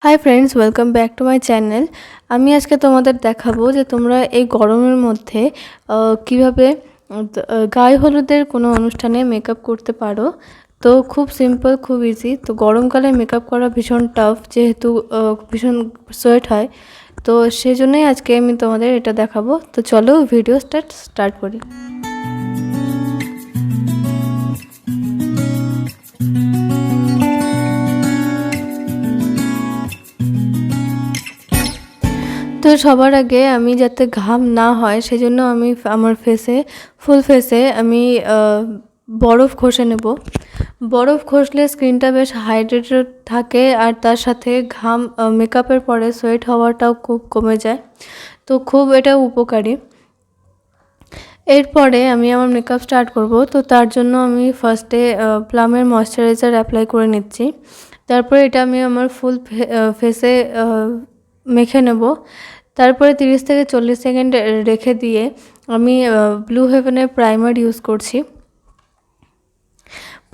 Hi friends, welcome back to my channel. আমি আজকে তোমাদের দেখাবো যে তোমরা এই গরমের মধ্যে কিভাবে গায়ে হলুদের কোনো অনুষ্ঠানে মেকআপ করতে পারো। তো খুব সিম্পল, খুব ইজি। তো গরমকালে মেকআপ করা ভীষণ টাফ, যেহেতু ভীষণ সোয়েট হয়। তো সেজন্যই আজকে আমি তোমাদের এটা দেখাবো। তো চলো ভিডিও স্টার্ট করি। তো সবার আগে আমি যাতে ঘাম না হয় সেজন্য আমি আমার ফুল ফেসে আমি বরফ ঘষে নেব। বরফ ঘষলে স্কিনটা বেশ হাইড্রেটেড থাকে, আর তার সাথে ঘাম মেকআপের পরে সোয়েট হওয়াটাও খুব কমে যায়। তো খুব এটা উপকারী। এরপরে আমি আমার মেকআপ স্টার্ট করব। তো তার জন্য আমি ফার্স্টে প্লামের ময়শ্চারাইজার অ্যাপ্লাই করে নিচ্ছি। তারপরে এটা আমি আমার ফুল ফেসে মেখে নেব। তারপরে 30 থেকে 40 সেকেন্ড রেখে দিয়ে আমি ব্লু হেভেনের প্রাইমার ইউজ করছি।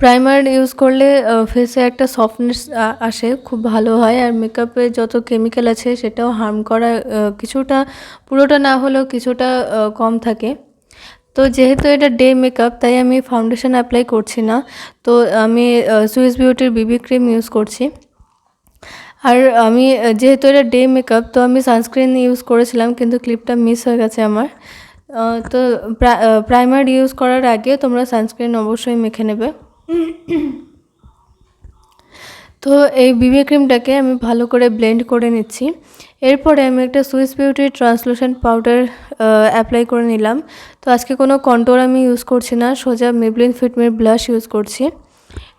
প্রাইমার ইউজ করলে ফেসে একটা সফটনেস আসে, খুব ভালো হয়। আর মেকআপে যত কেমিক্যাল আছে সেটাও হার্ম করা কিছুটা, পুরোটা না হলেও কিছুটা কম থাকে। তো যেহেতু এটা ডে মেকআপ, তাই আমি ফাউন্ডেশন অ্যাপ্লাই করছি না। তো আমি সুইস বিউটির বিবি ক্রিম ইউজ করছি। আর আমি যেহেতু এটা ডে মেকআপ, তো আমি সানস্ক্রিন ইউজ করেছিলাম, কিন্তু ক্লিপটা মিস হয়ে গেছে আমার। তো প্রাইমার ইউজ করার আগে তোমরা সানস্ক্রিন অবশ্যই মেখে নেবে। তো এই বিবি ক্রিমটাকে আমি ভালো করে ব্লেন্ড করে নিচ্ছি। এরপরে আমি একটা সুইস বিউটির ট্রান্সলুসেন্ট পাউডার অ্যাপ্লাই করে নিলাম। তো আজকে কোনো কন্ট্রোল আমি ইউজ করছি না, সোজা মেবলিন ফিটমির ব্লাশ ইউজ করছি।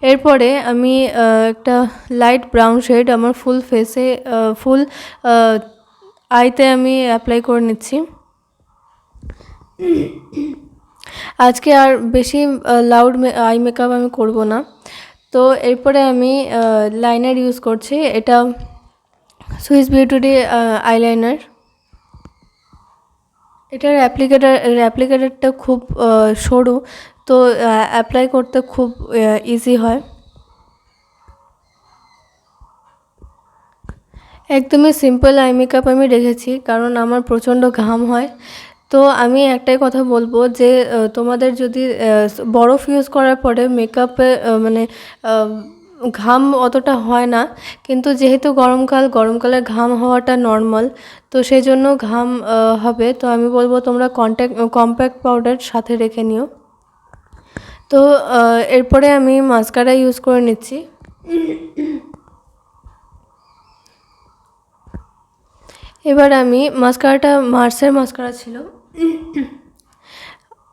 এরপরে আমি একটা লাইট ব্রাউন শেড আমার ফুল ফেসে, ফুল আইতে আমি অ্যাপ্লাই করে নিচ্ছি। আজকে আর বেশি লাউড আই মেকআপ আমি করব না। তো এরপরে আমি লাইনার ইউজ করছি। এটা সুইস বিউটির আইলাইনার। এটার অ্যাপ্লিকেটারটা খুব সরু, তো অ্যাপ্লাই করতে খুব ইজি হয়। একদমই সিম্পল আই মেকআপ আমি রেখেছি, কারণ আমার প্রচণ্ড ঘাম হয়। তো আমি একটাই কথা বলবো যে তোমাদের যদি বরফ ইউজ করার পরে মেকআপে মানে ঘাম অতটা হয় না, কিন্তু যেহেতু গরমকালে ঘাম হওয়াটা নর্মাল, তো সেই জন্য ঘাম হবে। তো আমি বলবো তোমরা কম্প্যাক্ট পাউডার সাথে রেখে নিও। তো এরপরে আমি মাস্কারা ইউজ করে নিচ্ছি। এবার আমি মাস্কারাটা মার্সের মাস্কারা ছিল।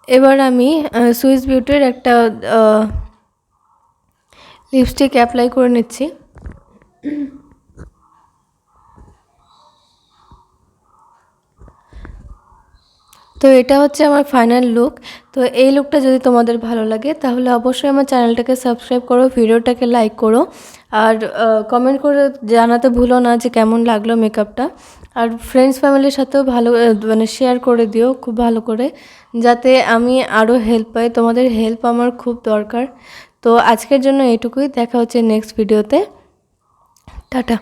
এবার আমি সুইস বিউটির একটা লিপস্টিক অ্যাপ্লাই করে নিচ্ছি। তো এটা হচ্ছে আমার ফাইনাল লুক। তো এই লুকটা যদি তোমাদের ভালো লাগে তাহলে অবশ্যই আমার চ্যানেলটাকে সাবস্ক্রাইব করো, ভিডিওটাকে লাইক করো, আর কমেন্ট করে জানাতে ভুলো না যে কেমন লাগলো মেকআপটা। আর ফ্রেন্ডস ফ্যামিলির সাথেও ভালো মানে শেয়ার করে দিও খুব ভালো করে, যাতে আমি আরও হেল্প পাই। তোমাদের হেল্প আমার খুব দরকার। তো আজকের জন্য এইটুকুই, দেখা হচ্ছে নেক্সট ভিডিওতে। টাটা।